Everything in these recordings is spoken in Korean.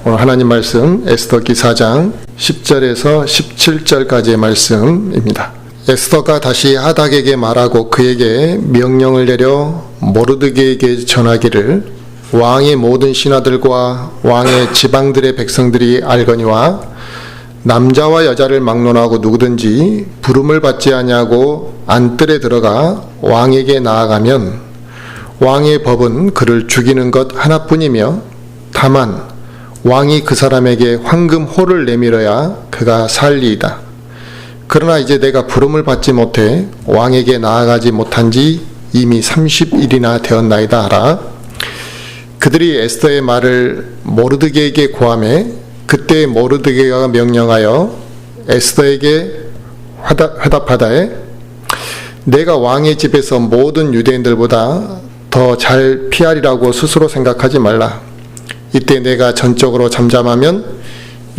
오늘 하나님 말씀 에스더기 4장 10절에서 17절까지의 말씀입니다. 에스더가 다시 하닥에게 말하고 그에게 명령을 내려 모르드게에게 전하기를 왕의 모든 신하들과 왕의 지방들의 백성들이 알거니와 남자와 여자를 막론하고 누구든지 부름을 받지 아니하고 안뜰에 들어가 왕에게 나아가면 왕의 법은 그를 죽이는 것 하나뿐이며 다만 왕이 그 사람에게 황금호를 내밀어야 그가 살리이다. 그러나 이제 내가 부름을 받지 못해 왕에게 나아가지 못한 지 이미 30일이나 되었나이다 하라. 그들이 에스더의 말을 모르드게에게 고하매 그때 모르드게가 명령하여 에스더에게 회답하다에 내가 왕의 집에서 모든 유대인들보다 더 잘 피하리라고 스스로 생각하지 말라. 이때 내가 전적으로 잠잠하면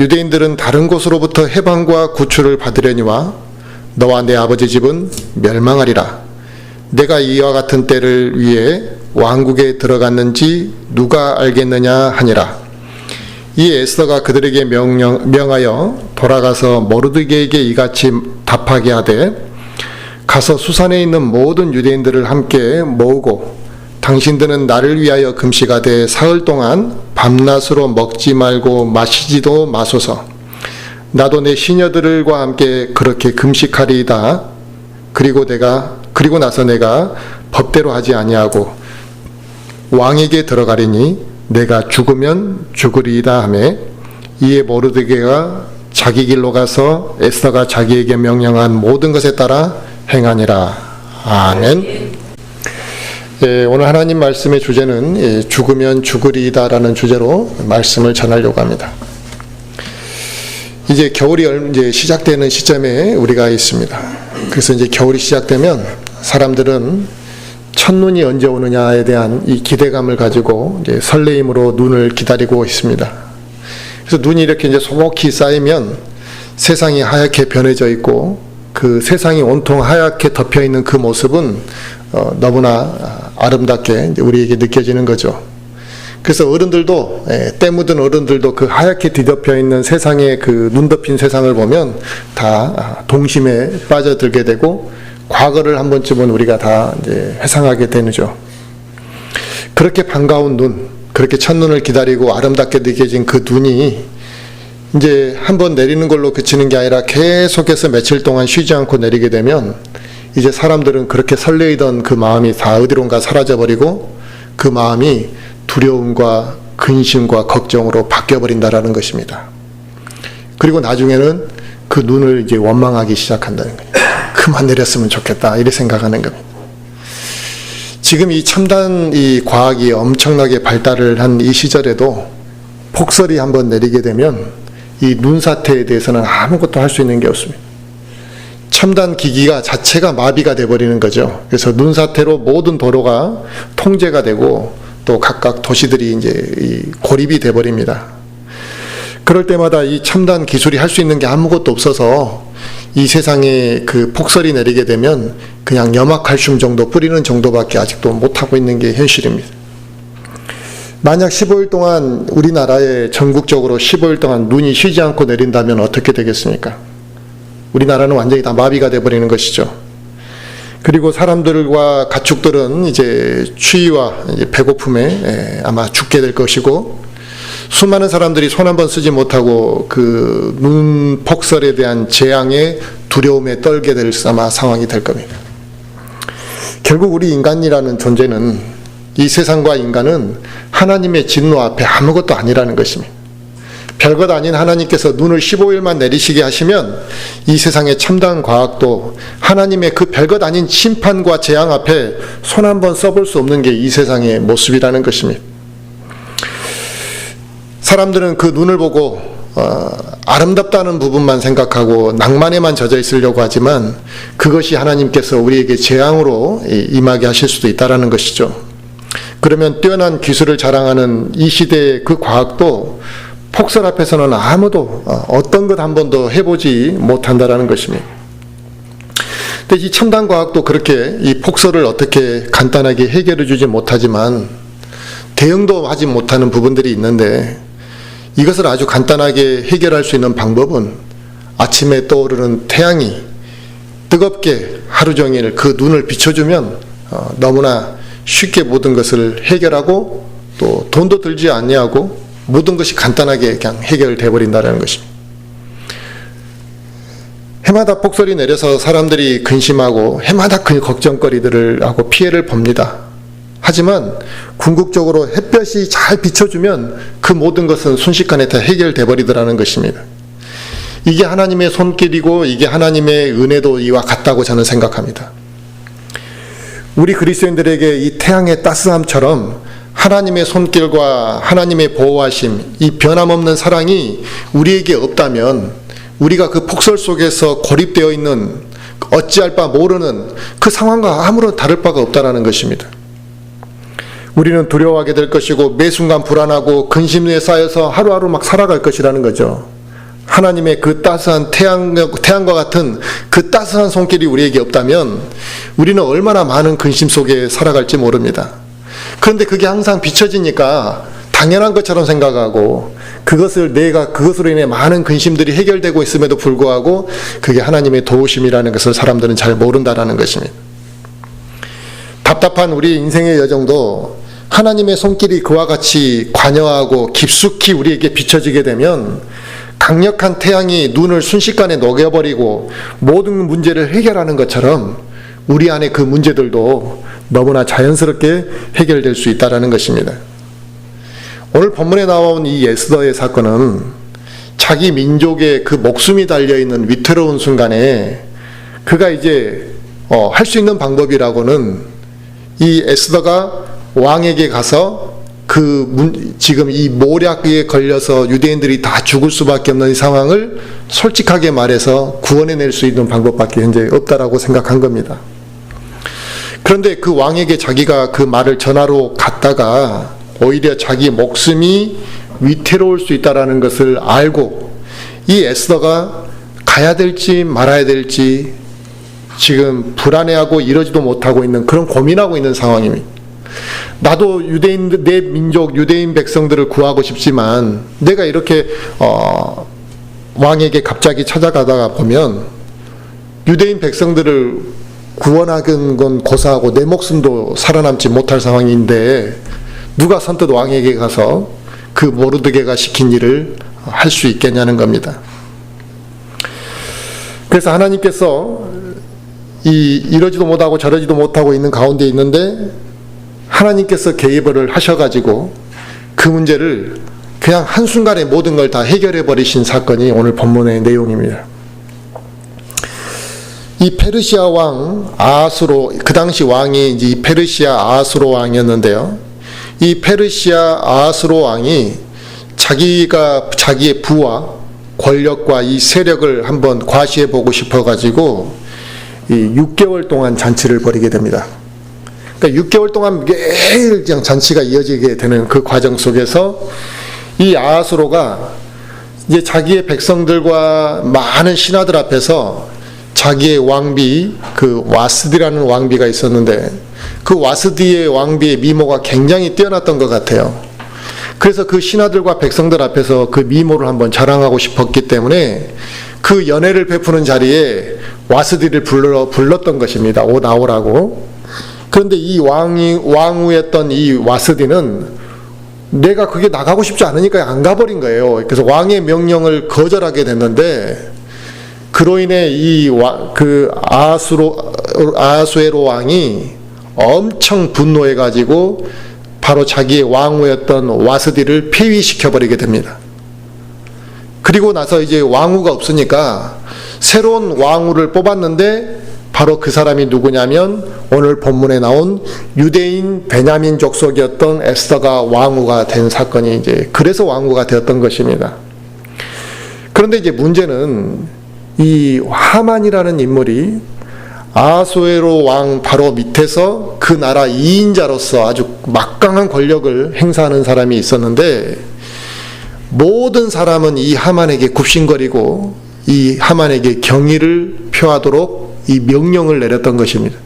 유대인들은 다른 곳으로부터 해방과 구출을 받으려니와 너와 내 아버지 집은 멸망하리라. 내가 이와 같은 때를 위해 왕국에 들어갔는지 누가 알겠느냐 하니라. 이 에스더가 그들에게 명하여 돌아가서 모르드게에게 이같이 답하게 하되 가서 수산에 있는 모든 유대인들을 함께 모으고 당신들은 나를 위하여 금식하되 사흘 동안 밤낮으로 먹지 말고 마시지도 마소서. 나도 내 시녀들과 함께 그렇게 금식하리이다. 그리고 나서 내가 법대로 하지 아니하고 왕에게 들어가리니 내가 죽으면 죽으리이다 하매 이에 모르드게가 자기 길로 가서 에스더가 자기에게 명령한 모든 것에 따라 행하니라. 아멘. 오늘 하나님 말씀의 주제는 죽으면 죽으리이다라는 주제로 말씀을 전하려고 합니다. 이제 겨울이 이제 시작되는 시점에 우리가 있습니다. 그래서 이제 겨울이 시작되면 사람들은 첫눈이 언제 오느냐에 대한 이 기대감을 가지고 이제 설레임으로 눈을 기다리고 있습니다. 그래서 눈이 이렇게 이제 소복히 쌓이면 세상이 하얗게 변해져 있고 그 세상이 온통 하얗게 덮여 있는 그 모습은 너무나 아름답게 우리에게 느껴지는 거죠. 그래서 어른들도 때 묻은 어른들도 그 하얗게 뒤덮여 있는 세상의 그 눈 덮인 세상을 보면 다 동심에 빠져들게 되고 과거를 한 번쯤은 우리가 다 이제 회상하게 되죠. 그렇게 반가운 눈, 그렇게 첫눈을 기다리고 아름답게 느껴진 그 눈이 이제 한번 내리는 걸로 그치는 게 아니라 계속해서 며칠 동안 쉬지 않고 내리게 되면 이제 사람들은 그렇게 설레이던 그 마음이 다 어디론가 사라져버리고 그 마음이 두려움과 근심과 걱정으로 바뀌어버린다라는 것입니다. 그리고 나중에는 그 눈을 이제 원망하기 시작한다는 거예요. 그만 내렸으면 좋겠다 이렇게 생각하는 겁니다. 지금 이 첨단 이 과학이 엄청나게 발달을 한 이 시절에도 폭설이 한번 내리게 되면 이 눈사태에 대해서는 아무것도 할 수 있는 게 없습니다. 첨단 기기가 자체가 마비가 돼버리는 거죠. 그래서 눈사태로 모든 도로가 통제가 되고 또 각각 도시들이 이제 고립이 돼버립니다. 그럴 때마다 이 첨단 기술이 할 수 있는 게 아무것도 없어서 이 세상에 그 폭설이 내리게 되면 그냥 염화칼슘 정도 뿌리는 정도밖에 아직도 못하고 있는 게 현실입니다. 만약 15일 동안 우리나라에 전국적으로 15일 동안 눈이 쉬지 않고 내린다면 어떻게 되겠습니까? 우리나라는 완전히 다 마비가 돼버리는 것이죠. 그리고 사람들과 가축들은 이제 추위와 이제 배고픔에 아마 죽게 될 것이고 수많은 사람들이 손 한 번 쓰지 못하고 그 눈 폭설에 대한 재앙에 두려움에 떨게 될 아마 상황이 될 겁니다. 결국 우리 인간이라는 존재는 이 세상과 인간은 하나님의 진노 앞에 아무것도 아니라는 것입니다. 별것 아닌 하나님께서 눈을 15일만 내리시게 하시면 이 세상의 첨단 과학도 하나님의 그 별것 아닌 심판과 재앙 앞에 손 한 번 써볼 수 없는 게 이 세상의 모습이라는 것입니다. 사람들은 그 눈을 보고 아름답다는 부분만 생각하고 낭만에만 젖어 있으려고 하지만 그것이 하나님께서 우리에게 재앙으로 임하게 하실 수도 있다는 것이죠. 그러면 뛰어난 기술을 자랑하는 이 시대의 그 과학도 폭설 앞에서는 아무도 어떤 것 한 번도 해보지 못한다라는 것입니다. 근데 이 첨단 과학도 그렇게 이 폭설을 어떻게 간단하게 해결해 주지 못하지만 대응도 하지 못하는 부분들이 있는데 이것을 아주 간단하게 해결할 수 있는 방법은 아침에 떠오르는 태양이 뜨겁게 하루 종일 그 눈을 비춰주면 너무나 쉽게 모든 것을 해결하고 또 돈도 들지 아니하고 모든 것이 간단하게 그냥 해결돼 버린다는 것입니다. 해마다 폭설이 내려서 사람들이 근심하고 해마다 그 걱정거리들을 하고 피해를 봅니다. 하지만 궁극적으로 햇볕이 잘 비춰주면 그 모든 것은 순식간에 다 해결돼 버리더라는 것입니다. 이게 하나님의 손길이고 이게 하나님의 은혜도 이와 같다고 저는 생각합니다. 우리 그리스도인들에게 이 태양의 따스함처럼 하나님의 손길과 하나님의 보호하심, 이 변함없는 사랑이 우리에게 없다면 우리가 그 폭설 속에서 고립되어 있는 어찌할 바 모르는 그 상황과 아무런 다를 바가 없다는 것입니다. 우리는 두려워하게 될 것이고 매 순간 불안하고 근심에 쌓여서 하루하루 막 살아갈 것이라는 거죠. 하나님의 그 따스한 태양과 같은 그 따스한 손길이 우리에게 없다면 우리는 얼마나 많은 근심 속에 살아갈지 모릅니다. 그런데 그게 항상 비춰지니까 당연한 것처럼 생각하고 내가 그것으로 인해 많은 근심들이 해결되고 있음에도 불구하고 그게 하나님의 도우심이라는 것을 사람들은 잘 모른다라는 것입니다. 답답한 우리 인생의 여정도 하나님의 손길이 그와 같이 관여하고 깊숙이 우리에게 비춰지게 되면 강력한 태양이 눈을 순식간에 녹여버리고 모든 문제를 해결하는 것처럼 우리 안에 그 문제들도 너무나 자연스럽게 해결될 수 있다는 것입니다. 오늘 본문에 나온 이 에스더의 사건은 자기 민족의 그 목숨이 달려있는 위태로운 순간에 그가 이제 할 수 있는 방법이라고는 이 에스더가 왕에게 가서 지금 이 모략에 걸려서 유대인들이 다 죽을 수밖에 없는 이 상황을 솔직하게 말해서 구원해낼 수 있는 방법밖에 현재 없다라고 생각한 겁니다. 그런데 그 왕에게 자기가 그 말을 전하러 갔다가 오히려 자기 목숨이 위태로울 수 있다는 것을 알고 이 에스더가 가야 될지 말아야 될지 지금 불안해하고 이러지도 못하고 있는 그런 고민하고 있는 상황입니다. 나도 내 민족 유대인 백성들을 구하고 싶지만 내가 이렇게 왕에게 갑자기 찾아가다가 보면 유대인 백성들을 구원하는 건 고사하고 내 목숨도 살아남지 못할 상황인데 누가 선뜻 왕에게 가서 그 모르드게가 시킨 일을 할 수 있겠냐는 겁니다. 그래서 하나님께서 이러지도 못하고 저러지도 못하고 있는 가운데 있는데 하나님께서 개입을 하셔가지고 그 문제를 그냥 한순간에 모든 걸 다 해결해 버리신 사건이 오늘 본문의 내용입니다. 이 페르시아 왕 아하수로, 그 당시 왕이 이제 이 페르시아 아하수로 왕이었는데요. 이 페르시아 아하수로 왕이 자기의 부와 권력과 이 세력을 한번 과시해 보고 싶어가지고 이 6개월 동안 잔치를 벌이게 됩니다. 그러니까 6개월 동안 매일 그냥 잔치가 이어지게 되는 그 과정 속에서 이 아하수로가 이제 자기의 백성들과 많은 신하들 앞에서 자기의 왕비, 그 와스디라는 왕비가 있었는데 그 와스디의 왕비의 미모가 굉장히 뛰어났던 것 같아요. 그래서 그 신하들과 백성들 앞에서 그 미모를 한번 자랑하고 싶었기 때문에 그 연회를 베푸는 자리에 와스디를 불렀던 것입니다. 나오라고. 그런데 이 왕후였던 이 와스디는 내가 그게 나가고 싶지 않으니까 안 가버린 거예요. 그래서 왕의 명령을 거절하게 됐는데 그로 인해 아하수에로 왕이 엄청 분노해가지고 바로 자기의 왕후였던 와스디를 폐위시켜버리게 됩니다. 그리고 나서 이제 왕후가 없으니까 새로운 왕후를 뽑았는데 바로 그 사람이 누구냐면 오늘 본문에 나온 유대인 베냐민 족속이었던 에스더가 왕후가 된 사건이 이제 그래서 왕후가 되었던 것입니다. 그런데 이제 문제는 이 하만이라는 인물이 아하수에로 왕 바로 밑에서 그 나라 2인자로서 아주 막강한 권력을 행사하는 사람이 있었는데 모든 사람은 이 하만에게 굽신거리고 이 하만에게 경의를 표하도록 이 명령을 내렸던 것입니다.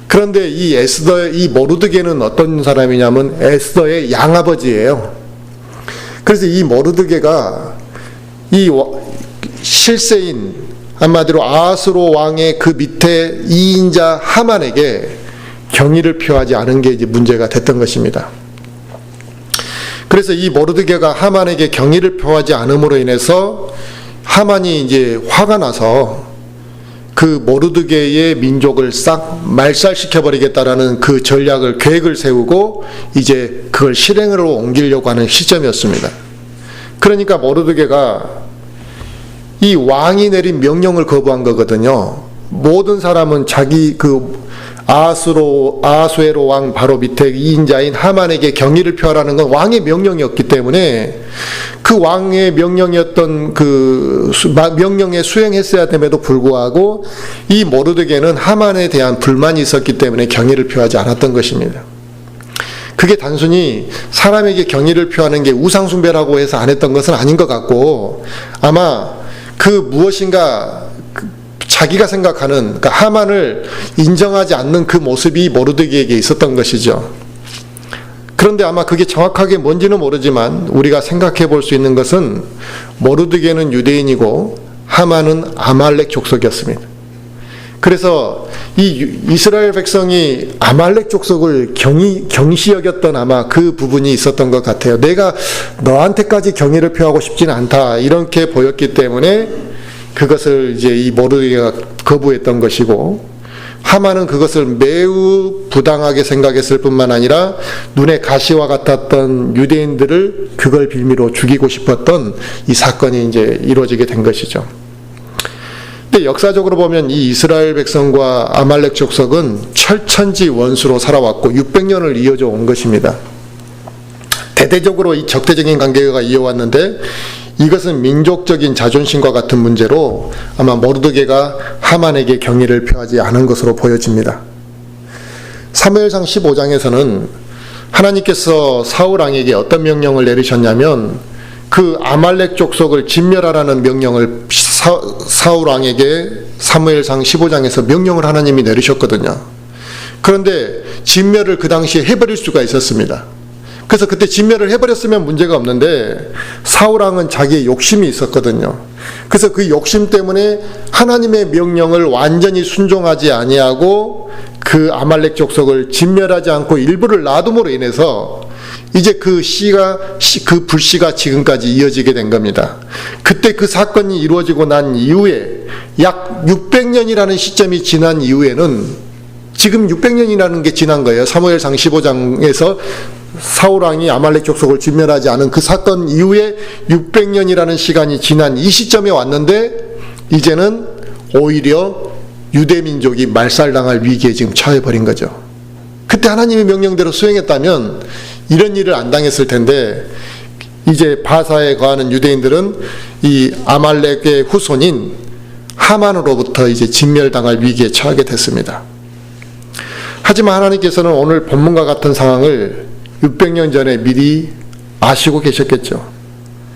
그런데 이 모르드게는 어떤 사람이냐면 에스더의 양아버지예요. 그래서 이 모르드게가 이 실세인, 한마디로 아하스로 왕의 그 밑에 2인자 하만에게 경의를 표하지 않은 게 이제 문제가 됐던 것입니다. 그래서 이 모르드게가 하만에게 경의를 표하지 않음으로 인해서 하만이 이제 화가 나서 그 모르드게의 민족을 싹 말살시켜버리겠다라는 그 전략을, 계획을 세우고 이제 그걸 실행으로 옮기려고 하는 시점이었습니다. 그러니까 모르드게가 이 왕이 내린 명령을 거부한 거거든요. 모든 사람은 자기 그 아하수에로 왕 바로 밑에 2인자인 하만에게 경의를 표하라는 건 왕의 명령이었기 때문에 그 왕의 명령이었던 그 명령에 수행했어야 됨에도 불구하고 이 모르드게는 하만에 대한 불만이 있었기 때문에 경의를 표하지 않았던 것입니다. 그게 단순히 사람에게 경의를 표하는 게 우상숭배라고 해서 안 했던 것은 아닌 것 같고, 아마 그 무엇인가 자기가 생각하는, 그러니까 하만을 인정하지 않는 그 모습이 모르드게에게 있었던 것이죠. 그런데 아마 그게 정확하게 뭔지는 모르지만 우리가 생각해 볼 수 있는 것은 모르드게는 유대인이고 하만은 아말렉 족속이었습니다. 그래서 이 이스라엘 백성이 아말렉 족속을 경시 여겼던 아마 그 부분이 있었던 것 같아요. 내가 너한테까지 경의를 표하고 싶지는 않다, 이렇게 보였기 때문에 그것을 이제 이 모르드게가 거부했던 것이고, 하만은 그것을 매우 부당하게 생각했을 뿐만 아니라 눈에 가시와 같았던 유대인들을 그걸 빌미로 죽이고 싶었던 이 사건이 이제 이루어지게 된 것이죠. 근데 역사적으로 보면 이 이스라엘 백성과 아말렉 족속은 철천지 원수로 살아왔고 600년을 이어져 온 것입니다. 대대적으로 이 적대적인 관계가 이어왔는데, 이것은 민족적인 자존심과 같은 문제로 아마 모르드게가 하만에게 경의를 표하지 않은 것으로 보여집니다. 사무엘상 15장에서는 하나님께서 사울 왕에게 어떤 명령을 내리셨냐면, 그 아말렉 족속을 진멸하라는 명령을 사울 왕에게 사무엘상 15장에서 명령을 하나님이 내리셨거든요. 그런데 진멸을 그 당시에 해버릴 수가 있었습니다. 그래서 그때 진멸을 해버렸으면 문제가 없는데 사울 왕은 자기의 욕심이 있었거든요. 그래서 그 욕심 때문에 하나님의 명령을 완전히 순종하지 아니하고 그 아말렉 족속을 진멸하지 않고 일부를 놔둠으로 인해서 이제 그 불씨가 지금까지 이어지게 된 겁니다. 그때 그 사건이 이루어지고 난 이후에 약 600년이라는 시점이 지난 이후에는, 지금 600년이라는 게 지난 거예요. 사무엘상 15장에서 사울왕이 아말렉 족속을 진멸하지 않은 그 사건 이후에 600년이라는 시간이 지난 이 시점에 왔는데, 이제는 오히려 유대민족이 말살당할 위기에 지금 처해버린 거죠. 그때 하나님의 명령대로 수행했다면 이런 일을 안 당했을 텐데, 이제 바사에 거하는 유대인들은 이 아말렉의 후손인 하만으로부터 이제 진멸당할 위기에 처하게 됐습니다. 하지만 하나님께서는 오늘 본문과 같은 상황을 600년 전에 미리 아시고 계셨겠죠.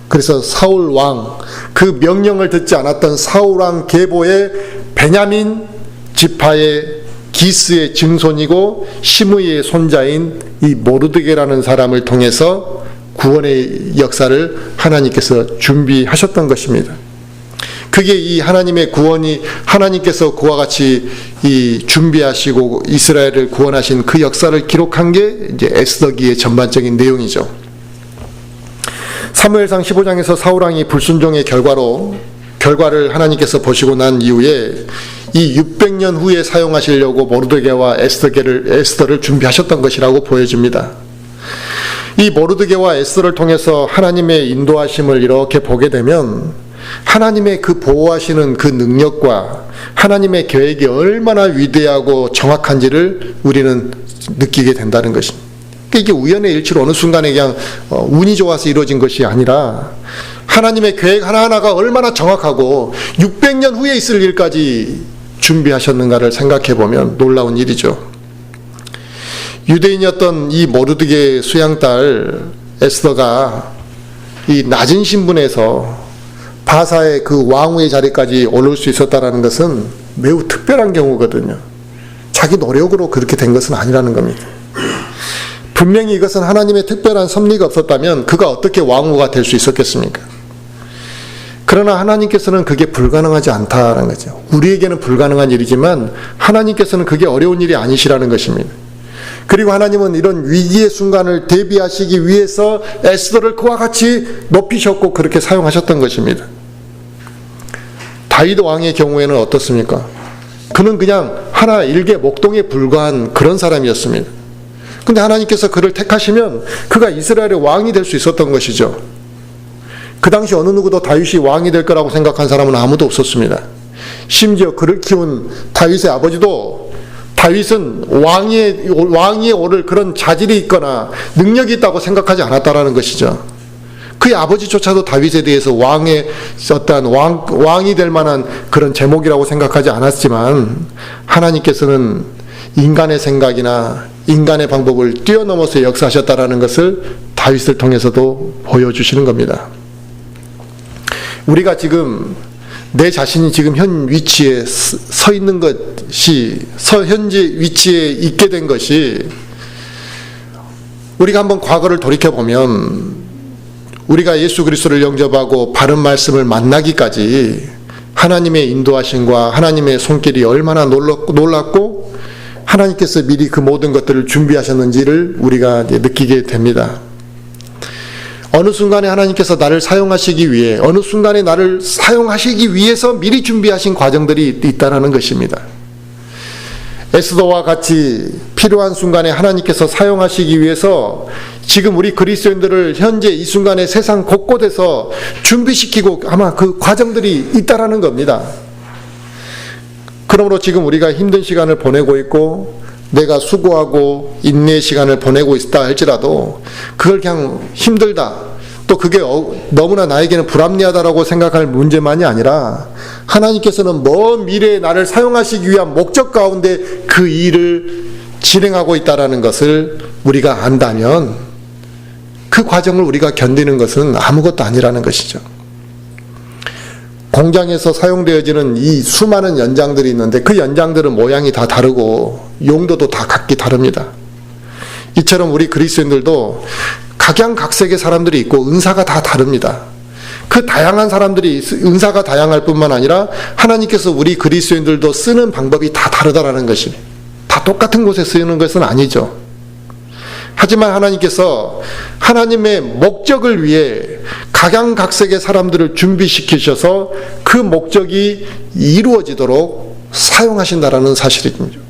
그래서 사울 왕, 그 명령을 듣지 않았던 사울 왕 계보의 베냐민 지파의 기스의 증손이고 시므이의 손자인 이 모르드게라는 사람을 통해서 구원의 역사를 하나님께서 준비하셨던 것입니다. 그게 이 하나님의 구원이, 하나님께서 그와 같이 이 준비하시고 이스라엘을 구원하신 그 역사를 기록한 게 이제 에스더기의 전반적인 내용이죠. 사무엘상 15장에서 사울왕이 불순종의 결과를 하나님께서 보시고 난 이후에 이 600년 후에 사용하시려고 모르드게와 에스더를 준비하셨던 것이라고 보여집니다. 이 모르드게와 에스더를 통해서 하나님의 인도하심을 이렇게 보게 되면 하나님의 그 보호하시는 그 능력과 하나님의 계획이 얼마나 위대하고 정확한지를 우리는 느끼게 된다는 것입니다. 이게 우연의 일치로 어느 순간에 그냥 운이 좋아서 이루어진 것이 아니라 하나님의 계획 하나하나가 얼마나 정확하고 600년 후에 있을 일까지 준비하셨는가를 생각해 보면 놀라운 일이죠. 유대인이었던 이 모르드게 수양딸 에스더가 이 낮은 신분에서 바사의 그 왕후의 자리까지 오를 수 있었다는 것은 매우 특별한 경우거든요. 자기 노력으로 그렇게 된 것은 아니라는 겁니다. 분명히 이것은 하나님의 특별한 섭리가 없었다면 그가 어떻게 왕후가 될 수 있었겠습니까? 그러나 하나님께서는 그게 불가능하지 않다는 거죠. 우리에게는 불가능한 일이지만 하나님께서는 그게 어려운 일이 아니시라는 것입니다. 그리고 하나님은 이런 위기의 순간을 대비하시기 위해서 에스더를 그와 같이 높이셨고 그렇게 사용하셨던 것입니다. 다윗 왕의 경우에는 어떻습니까? 그는 그냥 하나 일개 목동에 불과한 그런 사람이었습니다. 근데 하나님께서 그를 택하시면 그가 이스라엘의 왕이 될 수 있었던 것이죠. 그 당시 어느 누구도 다윗이 왕이 될 거라고 생각한 사람은 아무도 없었습니다. 심지어 그를 키운 다윗의 아버지도 다윗은 왕위에 오를 그런 자질이 있거나 능력이 있다고 생각하지 않았다라는 것이죠. 그의 아버지조차도 다윗에 대해서 왕이 될 만한 그런 제목이라고 생각하지 않았지만 하나님께서는 인간의 생각이나 인간의 방법을 뛰어넘어서 역사하셨다라는 것을 다윗을 통해서도 보여주시는 겁니다. 우리가 지금 내 자신이 지금 현 위치에 서 있는 것이, 현재 위치에 있게 된 것이, 우리가 한번 과거를 돌이켜보면 우리가 예수 그리스도를 영접하고 바른 말씀을 만나기까지 하나님의 인도하심과 하나님의 손길이 얼마나 놀랍고 하나님께서 미리 그 모든 것들을 준비하셨는지를 우리가 느끼게 됩니다. 어느 순간에 하나님께서 나를 사용하시기 위해, 어느 순간에 나를 사용하시기 위해서 미리 준비하신 과정들이 있다는 것입니다. 에스더와 같이 필요한 순간에 하나님께서 사용하시기 위해서 지금 우리 그리스도인들을 현재 이 순간에 세상 곳곳에서 준비시키고 아마 그 과정들이 있다라는 겁니다. 그러므로 지금 우리가 힘든 시간을 보내고 있고 내가 수고하고 인내의 시간을 보내고 있다 할지라도 그걸 그냥 힘들다, 또 그게 너무나 나에게는 불합리하다라고 생각할 문제만이 아니라 하나님께서는 먼 미래에 나를 사용하시기 위한 목적 가운데 그 일을 진행하고 있다는 것을 우리가 안다면 그 과정을 우리가 견디는 것은 아무것도 아니라는 것이죠. 공장에서 사용되어지는 이 수많은 연장들이 있는데 그 연장들은 모양이 다 다르고 용도도 다 각기 다릅니다. 이처럼 우리 그리스도인들도 각양각색의 사람들이 있고 은사가 다 다릅니다. 그 다양한 사람들이 은사가 다양할 뿐만 아니라 하나님께서 우리 그리스도인들도 쓰는 방법이 다 다르다라는 것이, 다 똑같은 곳에 쓰이는 것은 아니죠. 하지만 하나님께서 하나님의 목적을 위해 각양각색의 사람들을 준비시키셔서 그 목적이 이루어지도록 사용하신다라는 사실입니다.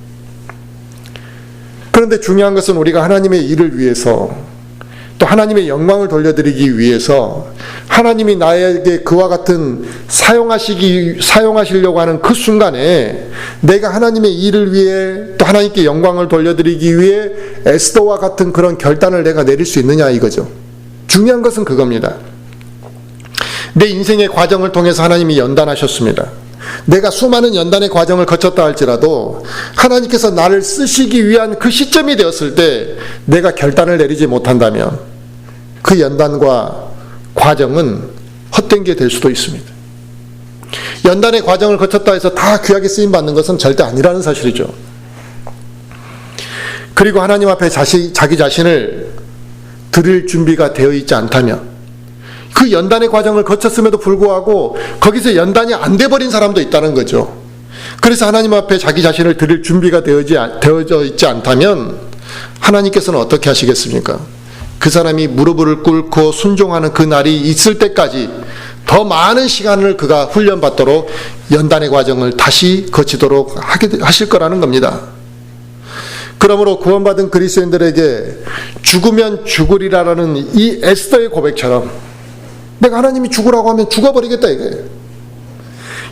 그런데 중요한 것은 우리가 하나님의 일을 위해서, 또 하나님의 영광을 돌려드리기 위해서 하나님이 나에게 그와 같은 사용하시려고 하는 그 순간에 내가 하나님의 일을 위해 또 하나님께 영광을 돌려드리기 위해 에스더와 같은 그런 결단을 내가 내릴 수 있느냐 이거죠. 중요한 것은 그겁니다. 내 인생의 과정을 통해서 하나님이 연단하셨습니다. 내가 수많은 연단의 과정을 거쳤다 할지라도 하나님께서 나를 쓰시기 위한 그 시점이 되었을 때 내가 결단을 내리지 못한다면 그 연단과 과정은 헛된 게 될 수도 있습니다. 연단의 과정을 거쳤다 해서 다 귀하게 쓰임받는 것은 절대 아니라는 사실이죠. 그리고 하나님 앞에 자기 자신을 드릴 준비가 되어 있지 않다면, 그 연단의 과정을 거쳤음에도 불구하고 거기서 연단이 안 돼버린 사람도 있다는 거죠. 그래서 하나님 앞에 자기 자신을 드릴 준비가 되어져 있지 않다면 하나님께서는 어떻게 하시겠습니까? 그 사람이 무릎을 꿇고 순종하는 그 날이 있을 때까지 더 많은 시간을 그가 훈련받도록 연단의 과정을 다시 거치도록 하실 거라는 겁니다. 그러므로 구원받은 그리스도인들에게 죽으면 죽으리라는 이 에스더의 고백처럼 내가 하나님이 죽으라고 하면 죽어버리겠다 이거예요.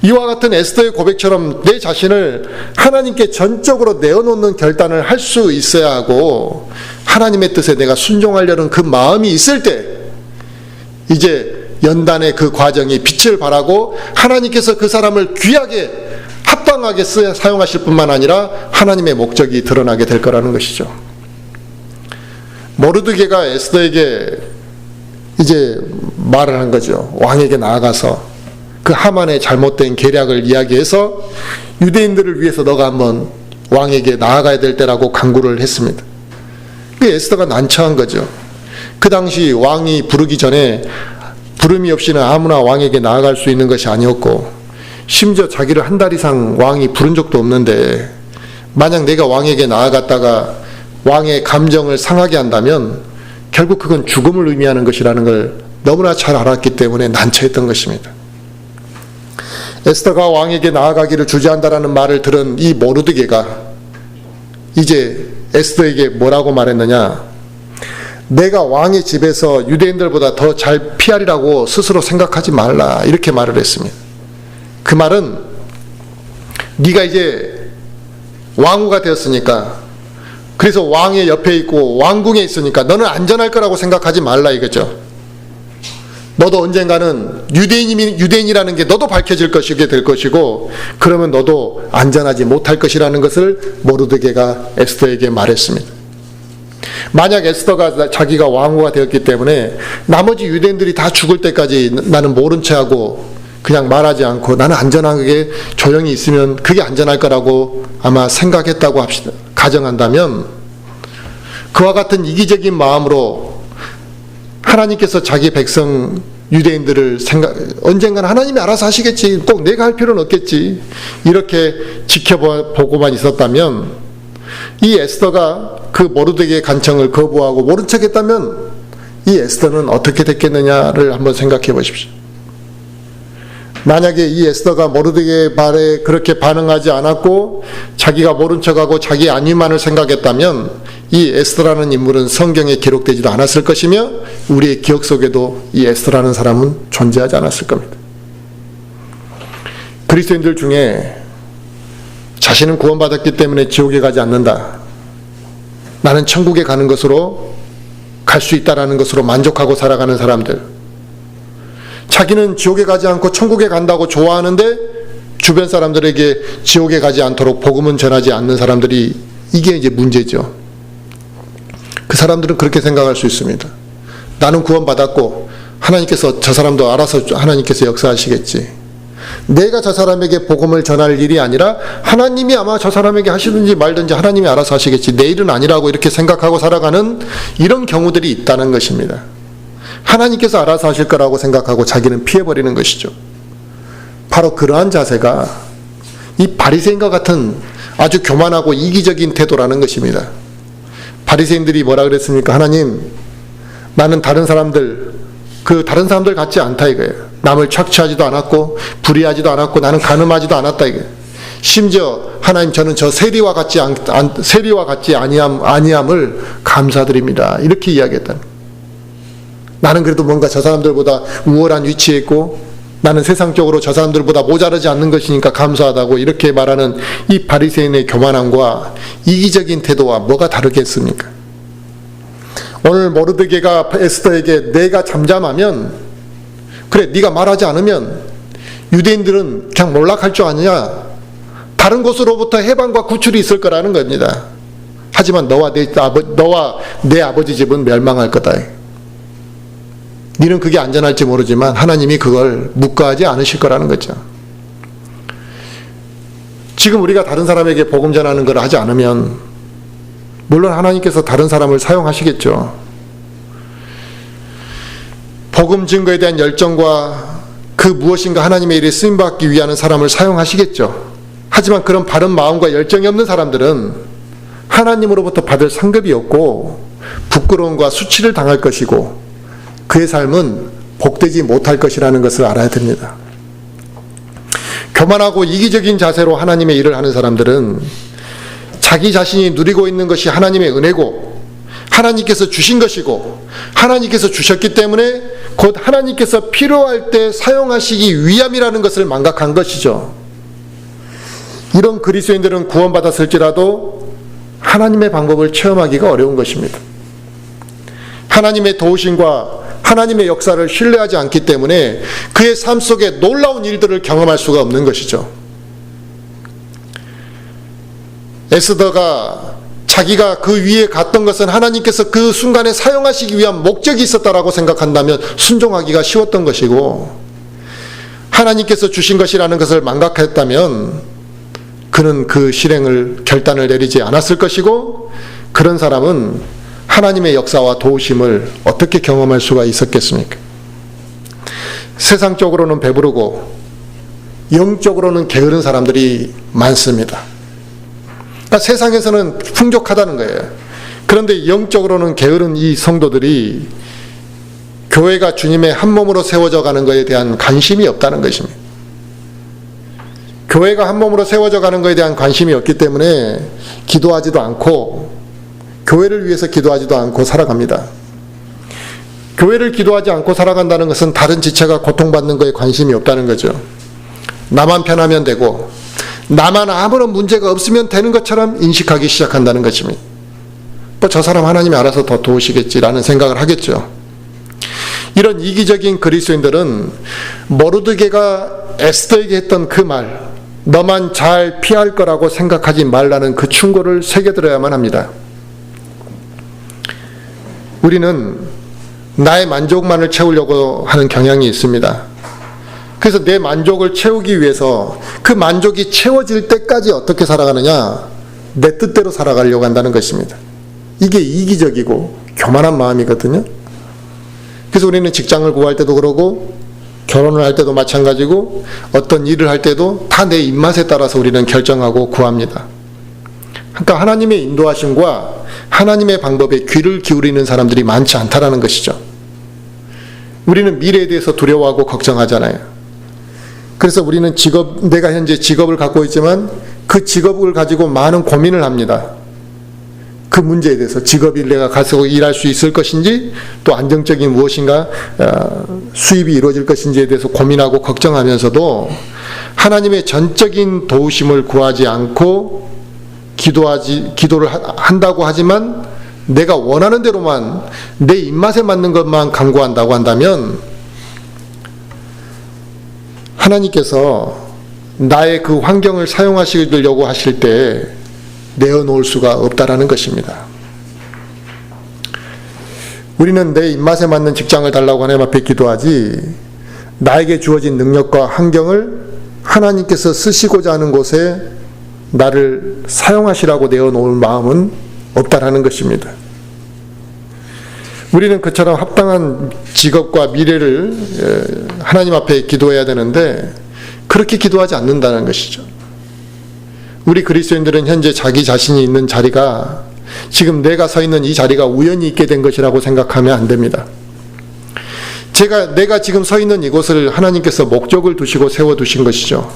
이와 같은 에스더의 고백처럼 내 자신을 하나님께 전적으로 내어놓는 결단을 할 수 있어야 하고, 하나님의 뜻에 내가 순종하려는 그 마음이 있을 때 이제 연단의 그 과정이 빛을 발하고 하나님께서 그 사람을 귀하게 합당하게 사용하실 뿐만 아니라 하나님의 목적이 드러나게 될 거라는 것이죠. 모르드게가 에스더에게 이제 말을 한 거죠. 왕에게 나아가서 그 하만의 잘못된 계략을 이야기해서 유대인들을 위해서 너가 한번 왕에게 나아가야 될 때라고 간구를 했습니다. 그 에스더가 난처한 거죠. 그 당시 왕이 부르기 전에 부름이 없이는 아무나 왕에게 나아갈 수 있는 것이 아니었고, 심지어 자기를 한 달 이상 왕이 부른 적도 없는데 만약 내가 왕에게 나아갔다가 왕의 감정을 상하게 한다면 결국 그건 죽음을 의미하는 것이라는 걸 너무나 잘 알았기 때문에 난처했던 것입니다. 에스더가 왕에게 나아가기를 주저한다라는 말을 들은 이 모르드게가 이제 에스더에게 뭐라고 말했느냐, 내가 왕의 집에서 유대인들보다 더 잘 피하리라고 스스로 생각하지 말라, 이렇게 말을 했습니다. 그 말은 네가 이제 왕후가 되었으니까, 그래서 왕의 옆에 있고 왕궁에 있으니까 너는 안전할 거라고 생각하지 말라 이거죠. 너도 언젠가는 유대인이라는 게 너도 밝혀질 것이게 될 것이고, 그러면 너도 안전하지 못할 것이라는 것을 모르드게가 에스더에게 말했습니다. 만약 에스더가 자기가 왕후가 되었기 때문에 나머지 유대인들이 다 죽을 때까지 나는 모른 체하고 그냥 말하지 않고 나는 안전하게 조용히 있으면 그게 안전할 거라고 아마 생각했다고 합시다. 가정한다면 그와 같은 이기적인 마음으로 하나님께서 자기 백성 유대인들을 언젠가는 하나님이 알아서 하시겠지, 꼭 내가 할 필요는 없겠지, 이렇게 지켜보고만 있었다면, 이 에스더가 그 모르드게의 간청을 거부하고 모른 척 했다면 이 에스더는 어떻게 됐겠느냐를 한번 생각해 보십시오. 만약에 이 에스더가 모르드게의 말에 그렇게 반응하지 않았고 자기가 모른 척하고 자기의 안위만을 생각했다면 이 에스더라는 인물은 성경에 기록되지도 않았을 것이며 우리의 기억 속에도 이 에스더라는 사람은 존재하지 않았을 겁니다. 그리스도인들 중에 자신은 구원받았기 때문에 지옥에 가지 않는다, 나는 천국에 가는 것으로 갈 수 있다라는 것으로 만족하고 살아가는 사람들, 자기는 지옥에 가지 않고 천국에 간다고 좋아하는데 주변 사람들에게 지옥에 가지 않도록 복음은 전하지 않는 사람들이, 이게 이제 문제죠. 그 사람들은 그렇게 생각할 수 있습니다. 나는 구원받았고 하나님께서 저 사람도 알아서 하나님께서 역사하시겠지, 내가 저 사람에게 복음을 전할 일이 아니라 하나님이 아마 저 사람에게 하시든지 말든지 하나님이 알아서 하시겠지, 내 일은 아니라고 이렇게 생각하고 살아가는 이런 경우들이 있다는 것입니다. 하나님께서 알아서 하실 거라고 생각하고 자기는 피해버리는 것이죠. 바로 그러한 자세가 이 바리새인과 같은 아주 교만하고 이기적인 태도라는 것입니다. 바리새인들이 뭐라 그랬습니까? 하나님, 나는 다른 사람들 같지 않다 이거예요. 남을 착취하지도 않았고 불의하지도 않았고 나는 간음하지도 않았다 이거예요. 심지어 하나님, 저는 저 세리와 같지 아니함을 감사드립니다, 이렇게 이야기했다. 나는 그래도 뭔가 저 사람들보다 우월한 위치에 있고 나는 세상적으로 저 사람들보다 모자르지 않는 것이니까 감사하다고 이렇게 말하는 이 바리새인의 교만함과 이기적인 태도와 뭐가 다르겠습니까? 오늘 모르드게가 에스더에게 내가 잠잠하면, 그래 네가 말하지 않으면 유대인들은 그냥 몰락할 줄 아느냐, 다른 곳으로부터 해방과 구출이 있을 거라는 겁니다. 하지만 너와 내 아버지 집은 멸망할 거다. 너는 그게 안전할지 모르지만 하나님이 그걸 묵과하지 않으실 거라는 거죠. 지금 우리가 다른 사람에게 복음 전하는 걸 하지 않으면 물론 하나님께서 다른 사람을 사용하시겠죠. 복음 증거에 대한 열정과 그 무엇인가 하나님의 일에 쓰임받기 위한 사람을 사용하시겠죠. 하지만 그런 바른 마음과 열정이 없는 사람들은 하나님으로부터 받을 상급이 없고 부끄러움과 수치를 당할 것이고 그의 삶은 복되지 못할 것이라는 것을 알아야 됩니다. 교만하고 이기적인 자세로 하나님의 일을 하는 사람들은 자기 자신이 누리고 있는 것이 하나님의 은혜고 하나님께서 주신 것이고 하나님께서 주셨기 때문에 곧 하나님께서 필요할 때 사용하시기 위함이라는 것을 망각한 것이죠. 이런 그리스도인들은 구원받았을지라도 하나님의 방법을 체험하기가 어려운 것입니다. 하나님의 도우심과 하나님의 역사를 신뢰하지 않기 때문에 그의 삶 속에 놀라운 일들을 경험할 수가 없는 것이죠. 에스더가 자기가 그 위에 갔던 것은 하나님께서 그 순간에 사용하시기 위한 목적이 있었다라고 생각한다면 순종하기가 쉬웠던 것이고, 하나님께서 주신 것이라는 것을 망각했다면 그는 그 실행을 결단을 내리지 않았을 것이고, 그런 사람은 하나님의 역사와 도우심을 어떻게 경험할 수가 있었겠습니까? 세상적으로는 배부르고 영적으로는 게으른 사람들이 많습니다. 그러니까 세상에서는 풍족하다는 거예요. 그런데 영적으로는 게으른 이 성도들이 교회가 주님의 한 몸으로 세워져 가는 것에 대한 관심이 없다는 것입니다. 교회가 한 몸으로 세워져 가는 것에 대한 관심이 없기 때문에 기도하지도 않고 교회를 위해서 기도하지도 않고 살아갑니다. 교회를 기도하지 않고 살아간다는 것은 다른 지체가 고통받는 것에 관심이 없다는 거죠. 나만 편하면 되고 나만 아무런 문제가 없으면 되는 것처럼 인식하기 시작한다는 것입니다. 뭐 저 사람 하나님이 알아서 더 도우시겠지라는 생각을 하겠죠. 이런 이기적인 그리스도인들은 모르드게가 에스더에게 했던 그 말, 너만 잘 피할 거라고 생각하지 말라는 그 충고를 새겨들어야만 합니다. 우리는 나의 만족만을 채우려고 하는 경향이 있습니다. 그래서 내 만족을 채우기 위해서 그 만족이 채워질 때까지 어떻게 살아가느냐? 내 뜻대로 살아가려고 한다는 것입니다. 이게 이기적이고 교만한 마음이거든요. 그래서 우리는 직장을 구할 때도 그러고 결혼을 할 때도 마찬가지고 어떤 일을 할 때도 다 내 입맛에 따라서 우리는 결정하고 구합니다. 그러니까 하나님의 인도하심과 하나님의 방법에 귀를 기울이는 사람들이 많지 않다라는 것이죠. 우리는 미래에 대해서 두려워하고 걱정하잖아요. 그래서 우리는 내가 현재 직업을 갖고 있지만 그 직업을 가지고 많은 고민을 합니다. 그 문제에 대해서 직업이 내가 가서 일할 수 있을 것인지 또 안정적인 무엇인가 수입이 이루어질 것인지에 대해서 고민하고 걱정하면서도 하나님의 전적인 도우심을 구하지 않고 기도를 한다고 하지만 내가 원하는 대로만 내 입맛에 맞는 것만 강구한다고 한다면 하나님께서 나의 그 환경을 사용하시려고 하실 때 내어놓을 수가 없다라는 것입니다. 우리는 내 입맛에 맞는 직장을 달라고 하나님 앞에 기도하지 나에게 주어진 능력과 환경을 하나님께서 쓰시고자 하는 곳에 나를 사용하시라고 내어놓을 마음은 없다라는 것입니다. 우리는 그처럼 합당한 직업과 미래를 하나님 앞에 기도해야 되는데 그렇게 기도하지 않는다는 것이죠. 우리 그리스도인들은 현재 자기 자신이 있는 자리가 지금 내가 서 있는 이 자리가 우연히 있게 된 것이라고 생각하면 안 됩니다. 내가 지금 서 있는 이곳을 하나님께서 목적을 두시고 세워두신 것이죠.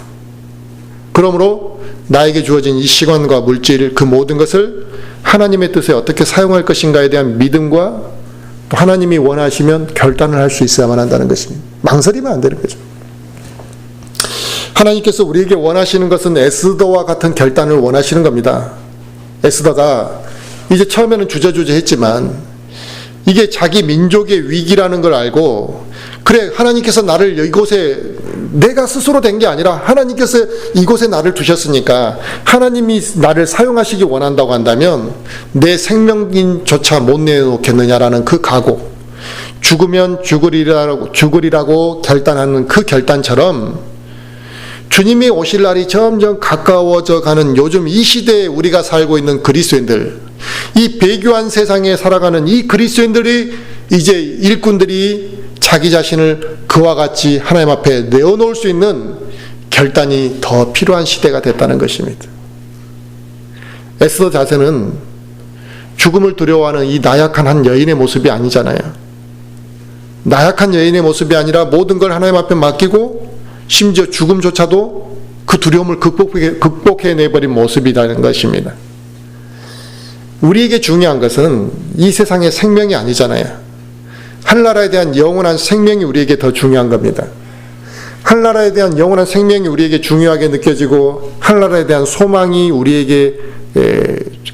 그러므로 나에게 주어진 이 시간과 물질 그 모든 것을 하나님의 뜻에 어떻게 사용할 것인가에 대한 믿음과 또 하나님이 원하시면 결단을 할 수 있어야만 한다는 것입니다. 망설이면 안 되는 거죠. 하나님께서 우리에게 원하시는 것은 에스더와 같은 결단을 원하시는 겁니다. 에스더가 이제 처음에는 주저주저했지만 이게 자기 민족의 위기라는 걸 알고 그래 하나님께서 나를 이곳에 내가 스스로 된 게 아니라 하나님께서 이곳에 나를 두셨으니까 하나님이 나를 사용하시기 원한다고 한다면 내 생명조차 못 내놓겠느냐라는 그 각오, 죽으면 죽으리라고 결단하는 그 결단처럼 주님이 오실 날이 점점 가까워져 가는 요즘 이 시대에 우리가 살고 있는 그리스도인들, 이 배교한 세상에 살아가는 이 그리스도인들이 이제 일꾼들이 자기 자신을 그와 같이 하나님 앞에 내어놓을 수 있는 결단이 더 필요한 시대가 됐다는 것입니다. 에스더 자세는 죽음을 두려워하는 이 나약한 한 여인의 모습이 아니잖아요. 나약한 여인의 모습이 아니라 모든 걸 하나님 앞에 맡기고 심지어 죽음조차도 그 두려움을 극복해내버린 모습이라는 것입니다. 우리에게 중요한 것은 이 세상의 생명이 아니잖아요. 하늘나라에 대한 영원한 생명이 우리에게 더 중요한 겁니다. 하늘나라에 대한 영원한 생명이 우리에게 중요하게 느껴지고 하늘나라에 대한 소망이 우리에게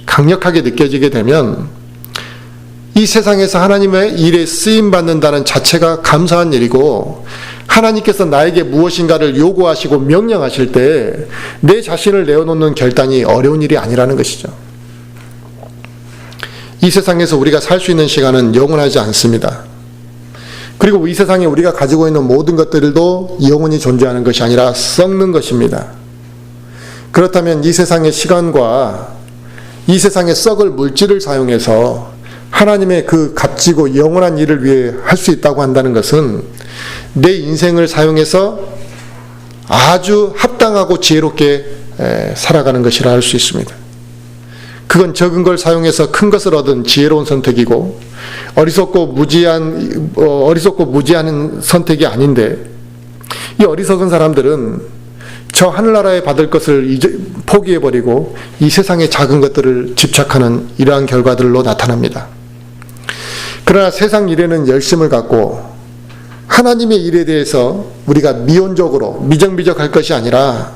강력하게 느껴지게 되면 이 세상에서 하나님의 일에 쓰임받는다는 자체가 감사한 일이고 하나님께서 나에게 무엇인가를 요구하시고 명령하실 때 내 자신을 내어놓는 결단이 어려운 일이 아니라는 것이죠. 이 세상에서 우리가 살 수 있는 시간은 영원하지 않습니다. 그리고 이 세상에 우리가 가지고 있는 모든 것들도 영원히 존재하는 것이 아니라 썩는 것입니다. 그렇다면 이 세상의 시간과 이 세상의 썩을 물질을 사용해서 하나님의 그 값지고 영원한 일을 위해 할 수 있다고 한다는 것은 내 인생을 사용해서 아주 합당하고 지혜롭게 살아가는 것이라 할 수 있습니다. 그건 적은 걸 사용해서 큰 것을 얻은 지혜로운 선택이고 어리석고 무지한 선택이 아닌데, 이 어리석은 사람들은 저 하늘나라에 받을 것을 포기해버리고 이 세상의 작은 것들을 집착하는 이러한 결과들로 나타납니다. 그러나 세상 일에는 열심을 갖고 하나님의 일에 대해서 우리가 미온적으로 미적미적할 것이 아니라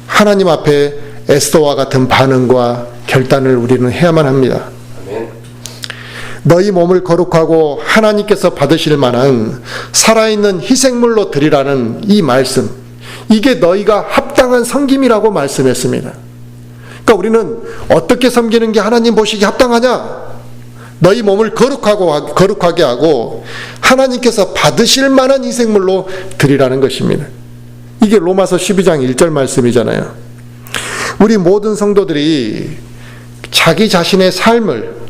하나님 앞에 에스더와 같은 반응과 결단을 우리는 해야만 합니다. 너희 몸을 거룩하고 하나님께서 받으실 만한 살아있는 희생물로 드리라는 이 말씀, 이게 너희가 합당한 섬김이라고 말씀했습니다. 그러니까 우리는 어떻게 섬기는 게 하나님 보시기에 합당하냐? 너희 몸을 거룩하게 하고 하나님께서 받으실 만한 희생물로 드리라는 것입니다. 이게 로마서 12장 1절 말씀이잖아요. 우리 모든 성도들이 자기 자신의 삶을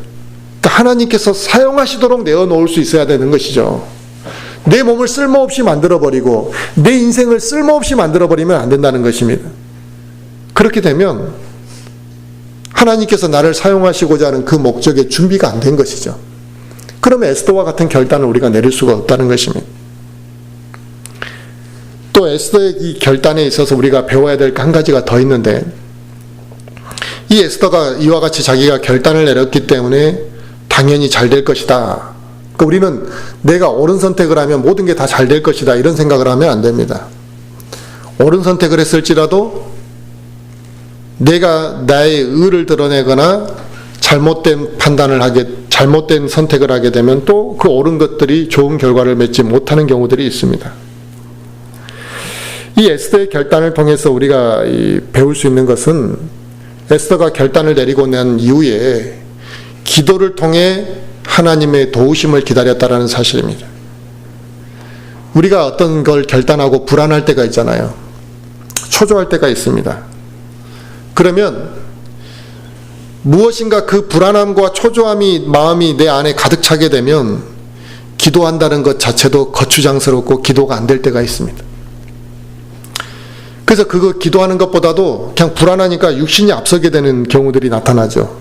하나님께서 사용하시도록 내어놓을 수 있어야 되는 것이죠. 내 몸을 쓸모없이 만들어버리고 내 인생을 쓸모없이 만들어버리면 안 된다는 것입니다. 그렇게 되면 하나님께서 나를 사용하시고자 하는 그 목적의 준비가 안 된 것이죠. 그러면 에스더와 같은 결단을 우리가 내릴 수가 없다는 것입니다. 또 에스더의 이 결단에 있어서 우리가 배워야 될 한 가지가 더 있는데, 이 에스더가 이와 같이 자기가 결단을 내렸기 때문에 당연히 잘 될 것이다. 그러니까 우리는 내가 옳은 선택을 하면 모든 게 다 잘 될 것이다, 이런 생각을 하면 안 됩니다. 옳은 선택을 했을지라도 내가 나의 의를 드러내거나 잘못된 잘못된 선택을 하게 되면 또 그 옳은 것들이 좋은 결과를 맺지 못하는 경우들이 있습니다. 이 에스더의 결단을 통해서 우리가 배울 수 있는 것은, 에스더가 결단을 내리고 난 이후에 기도를 통해 하나님의 도우심을 기다렸다라는 사실입니다. 우리가 어떤 걸 결단하고 불안할 때가 있잖아요. 초조할 때가 있습니다. 그러면 무엇인가 그 불안함과 초조함이 마음이 내 안에 가득 차게 되면 기도한다는 것 자체도 거추장스럽고 기도가 안 될 때가 있습니다. 그래서 그거 기도하는 것보다도 그냥 불안하니까 육신이 앞서게 되는 경우들이 나타나죠.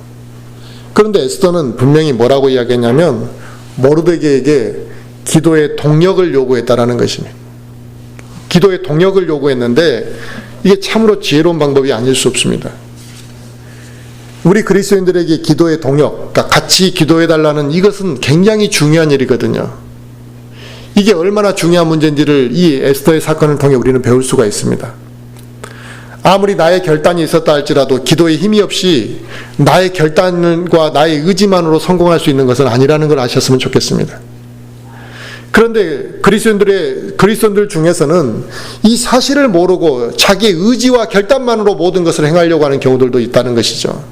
그런데 에스더는 분명히 뭐라고 이야기했냐면 모르드게에게 기도의 동력을 요구했다라는 것입니다. 기도의 동력을 요구했는데 이게 참으로 지혜로운 방법이 아닐 수 없습니다. 우리 그리스도인들에게 기도의 동력, 그러니까 같이 기도해달라는 이것은 굉장히 중요한 일이거든요. 이게 얼마나 중요한 문제인지를 이 에스더의 사건을 통해 우리는 배울 수가 있습니다. 아무리 나의 결단이 있었다 할지라도 기도의 힘이 없이 나의 결단과 나의 의지만으로 성공할 수 있는 것은 아니라는 걸 아셨으면 좋겠습니다. 그런데 그리스도인들 중에서는 이 사실을 모르고 자기의 의지와 결단만으로 모든 것을 행하려고 하는 경우들도 있다는 것이죠.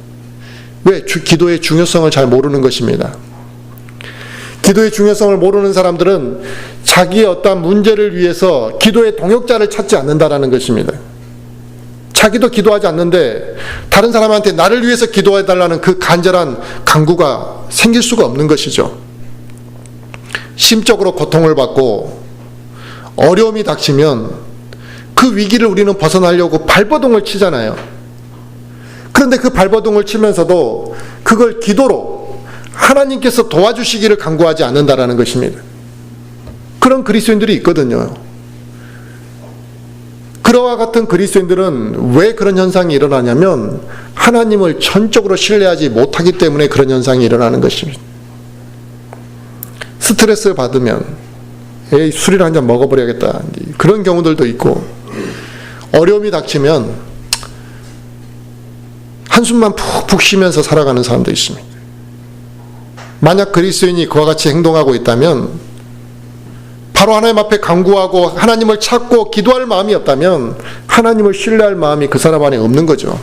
왜? 기도의 중요성을 잘 모르는 것입니다. 기도의 중요성을 모르는 사람들은 자기의 어떠한 문제를 위해서 기도의 동역자를 찾지 않는다라는 것입니다. 자기도 기도하지 않는데 다른 사람한테 나를 위해서 기도해달라는 그 간절한 간구가 생길 수가 없는 것이죠. 심적으로 고통을 받고 어려움이 닥치면 그 위기를 우리는 벗어나려고 발버둥을 치잖아요. 그런데 그 발버둥을 치면서도 그걸 기도로 하나님께서 도와주시기를 간구하지 않는다라는 것입니다. 그런 그리스도인들이 있거든요. 그와 같은 그리스도인들은 왜 그런 현상이 일어나냐면 하나님을 전적으로 신뢰하지 못하기 때문에 그런 현상이 일어나는 것입니다. 스트레스를 받으면 에이, 술이나 한잔 먹어버려야겠다, 그런 경우들도 있고, 어려움이 닥치면 한숨만 푹푹 쉬면서 살아가는 사람도 있습니다. 만약 그리스도인이 그와 같이 행동하고 있다면 바로 하나님 앞에 간구하고 하나님을 찾고 기도할 마음이 없다면 하나님을 신뢰할 마음이 그 사람 안에 없는 거죠.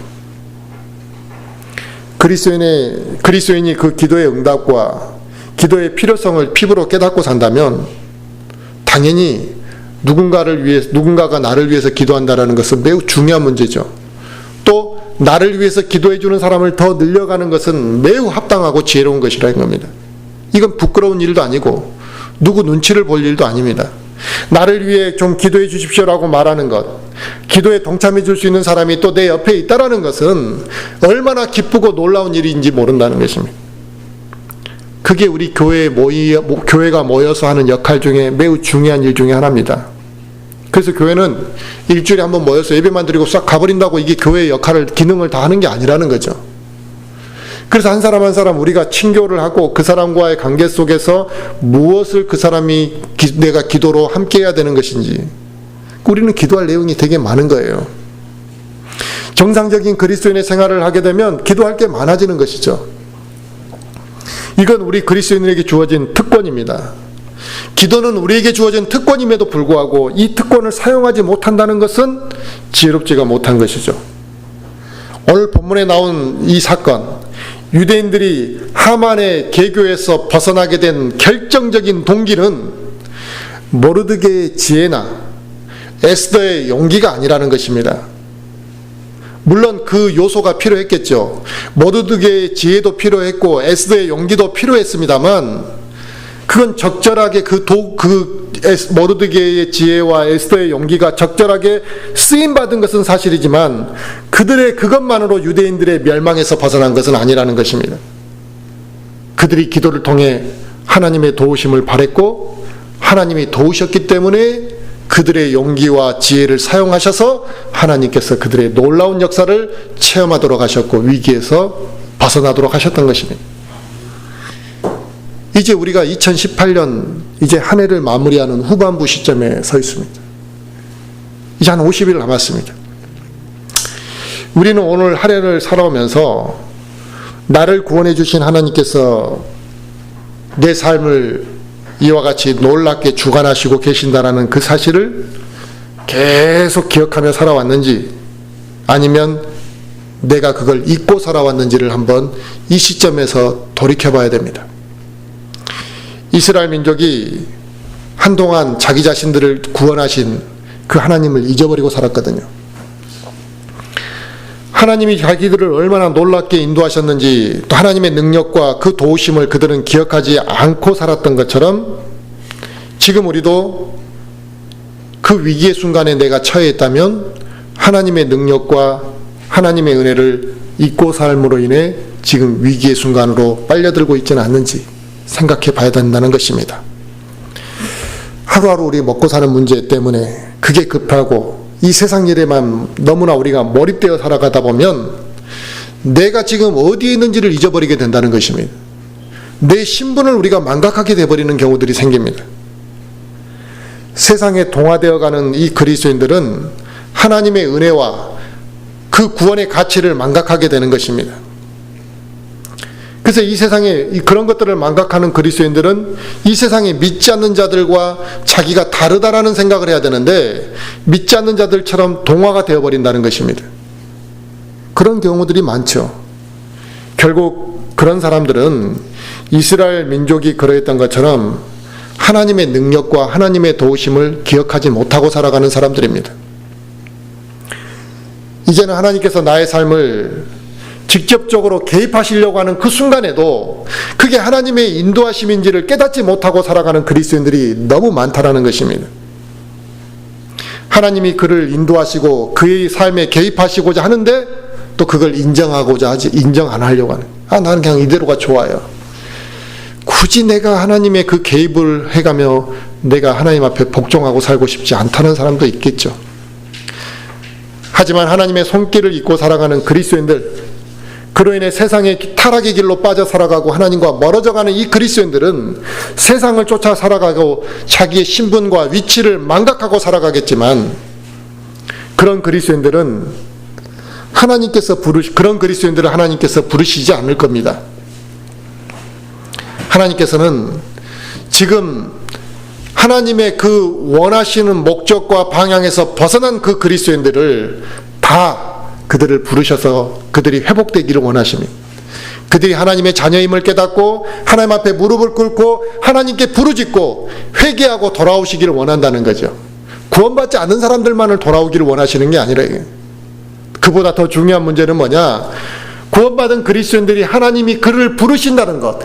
그리스도인이 그 기도의 응답과 기도의 필요성을 피부로 깨닫고 산다면 당연히 누군가가 나를 위해서 기도한다는 것은 매우 중요한 문제죠. 또 나를 위해서 기도해 주는 사람을 더 늘려가는 것은 매우 합당하고 지혜로운 것이라는 겁니다. 이건 부끄러운 일도 아니고 누구 눈치를 볼 일도 아닙니다. 나를 위해 좀 기도해 주십시오라고 말하는 것, 기도에 동참해 줄 수 있는 사람이 또 내 옆에 있다라는 것은 얼마나 기쁘고 놀라운 일인지 모른다는 것입니다. 그게 우리 교회가 모여서 하는 역할 중에 매우 중요한 일 중에 하나입니다. 그래서 교회는 일주일에 한번 모여서 예배만 드리고 싹 가버린다고 이게 교회의 역할을, 기능을 다 하는 게 아니라는 거죠. 그래서 한 사람 한 사람 우리가 친교를 하고 그 사람과의 관계 속에서 무엇을 그 사람이 내가 기도로 함께 해야 되는 것인지, 우리는 기도할 내용이 되게 많은 거예요. 정상적인 그리스도인의 생활을 하게 되면 기도할 게 많아지는 것이죠. 이건 우리 그리스도인에게 주어진 특권입니다. 기도는 우리에게 주어진 특권임에도 불구하고 이 특권을 사용하지 못한다는 것은 지혜롭지가 못한 것이죠. 오늘 본문에 나온 이 사건, 유대인들이 하만의 계교에서 벗어나게 된 결정적인 동기는 모르드게의 지혜나 에스더의 용기가 아니라는 것입니다. 물론 그 요소가 필요했겠죠. 모르드게의 지혜도 필요했고 에스더의 용기도 필요했습니다만, 그건 적절하게 모르드게의 지혜와 에스더의 용기가 적절하게 쓰임받은 것은 사실이지만 그들의 그것만으로 유대인들의 멸망에서 벗어난 것은 아니라는 것입니다. 그들이 기도를 통해 하나님의 도우심을 바랬고 하나님이 도우셨기 때문에 그들의 용기와 지혜를 사용하셔서 하나님께서 그들의 놀라운 역사를 체험하도록 하셨고 위기에서 벗어나도록 하셨던 것입니다. 이제 우리가 2018년 이제 한 해를 마무리하는 후반부 시점에 서 있습니다. 이제 한 50일 남았습니다. 우리는 오늘 한 해를 살아오면서 나를 구원해 주신 하나님께서 내 삶을 이와 같이 놀랍게 주관하시고 계신다라는 그 사실을 계속 기억하며 살아왔는지, 아니면 내가 그걸 잊고 살아왔는지를 한번 이 시점에서 돌이켜봐야 됩니다. 이스라엘 민족이 한동안 자기 자신들을 구원하신 그 하나님을 잊어버리고 살았거든요. 하나님이 자기들을 얼마나 놀랍게 인도하셨는지, 또 하나님의 능력과 그 도우심을 그들은 기억하지 않고 살았던 것처럼 지금 우리도 그 위기의 순간에 내가 처해 있다면 하나님의 능력과 하나님의 은혜를 잊고 삶으로 인해 지금 위기의 순간으로 빨려들고 있지는 않는지 생각해 봐야 된다는 것입니다. 하루하루 우리 먹고 사는 문제 때문에 그게 급하고 이 세상 일에만 너무나 우리가 몰입되어 살아가다 보면 내가 지금 어디에 있는지를 잊어버리게 된다는 것입니다. 내 신분을 우리가 망각하게 되어버리는 경우들이 생깁니다. 세상에 동화되어가는 이 그리스도인들은 하나님의 은혜와 그 구원의 가치를 망각하게 되는 것입니다. 그래서 이 세상에 그런 것들을 망각하는 그리스도인들은 이 세상에 믿지 않는 자들과 자기가 다르다라는 생각을 해야 되는데 믿지 않는 자들처럼 동화가 되어버린다는 것입니다. 그런 경우들이 많죠. 결국 그런 사람들은 이스라엘 민족이 그러했던 것처럼 하나님의 능력과 하나님의 도우심을 기억하지 못하고 살아가는 사람들입니다. 이제는 하나님께서 나의 삶을 직접적으로 개입하시려고 하는 그 순간에도 그게 하나님의 인도하심인지를 깨닫지 못하고 살아가는 그리스도인들이 너무 많다라는 것입니다. 하나님이 그를 인도하시고 그의 삶에 개입하시고자 하는데 또 그걸 인정하고자 하지, 인정 안 하려고 하는, 나는 그냥 이대로가 좋아요. 굳이 내가 하나님의 그 개입을 해가며 내가 하나님 앞에 복종하고 살고 싶지 않다는 사람도 있겠죠. 하지만 하나님의 손길을 잊고 살아가는 그리스도인들, 그로 인해 세상의 타락의 길로 빠져 살아가고 하나님과 멀어져가는 이 그리스도인들은 세상을 쫓아 살아가고 자기의 신분과 위치를 망각하고 살아가겠지만 그런 그리스도인들은 하나님께서 부르시지 않을 겁니다. 하나님께서는 지금 하나님의 그 원하시는 목적과 방향에서 벗어난 그 그리스도인들을 다 그들을 부르셔서 그들이 회복되기를 원하십니다. 그들이 하나님의 자녀임을 깨닫고 하나님 앞에 무릎을 꿇고 하나님께 부르짖고 회개하고 돌아오시기를 원한다는 거죠. 구원받지 않은 사람들만을 돌아오기를 원하시는 게 아니라, 그보다 더 중요한 문제는 뭐냐, 구원받은 그리스도인들이 하나님이 그를 부르신다는 것,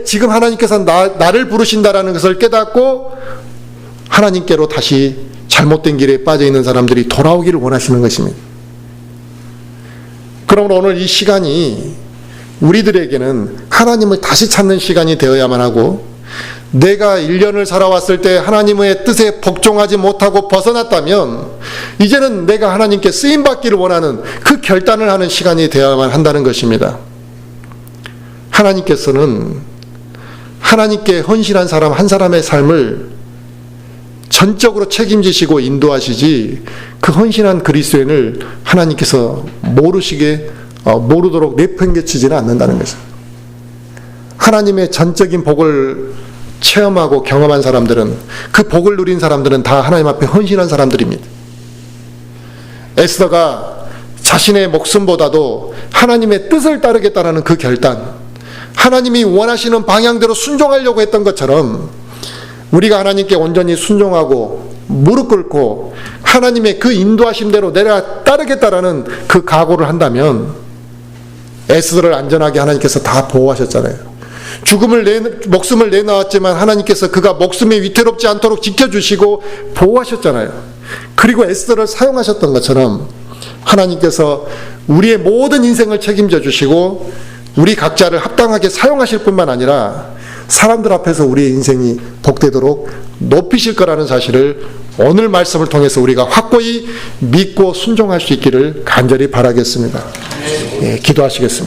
지금 하나님께서 나를 부르신다라는 것을 깨닫고 하나님께로 다시 잘못된 길에 빠져 있는 사람들이 돌아오기를 원하시는 것입니다. 그러므로 오늘 이 시간이 우리들에게는 하나님을 다시 찾는 시간이 되어야만 하고, 내가 1년을 살아왔을 때 하나님의 뜻에 복종하지 못하고 벗어났다면 이제는 내가 하나님께 쓰임받기를 원하는 그 결단을 하는 시간이 되어야만 한다는 것입니다. 하나님께서는 하나님께 헌신한 사람 한 사람의 삶을 전적으로 책임지시고 인도하시지, 그 헌신한 그리스도인을 하나님께서 모르도록 내팽개치지는 않는다는 것입니다. 하나님의 전적인 복을 체험하고 경험한 사람들은, 그 복을 누린 사람들은 다 하나님 앞에 헌신한 사람들입니다. 에스더가 자신의 목숨보다도 하나님의 뜻을 따르겠다는 그 결단, 하나님이 원하시는 방향대로 순종하려고 했던 것처럼 우리가 하나님께 온전히 순종하고 무릎 꿇고 하나님의 그 인도하심대로 내가 따르겠다라는 그 각오를 한다면, 에스더를 안전하게 하나님께서 다 보호하셨잖아요. 목숨을 내놓았지만 하나님께서 그가 목숨이 위태롭지 않도록 지켜주시고 보호하셨잖아요. 그리고 에스더를 사용하셨던 것처럼 하나님께서 우리의 모든 인생을 책임져 주시고 우리 각자를 합당하게 사용하실 뿐만 아니라 사람들 앞에서 우리의 인생이 복되도록 높이실 거라는 사실을 오늘 말씀을 통해서 우리가 확고히 믿고 순종할 수 있기를 간절히 바라겠습니다. 기도하시겠습니다.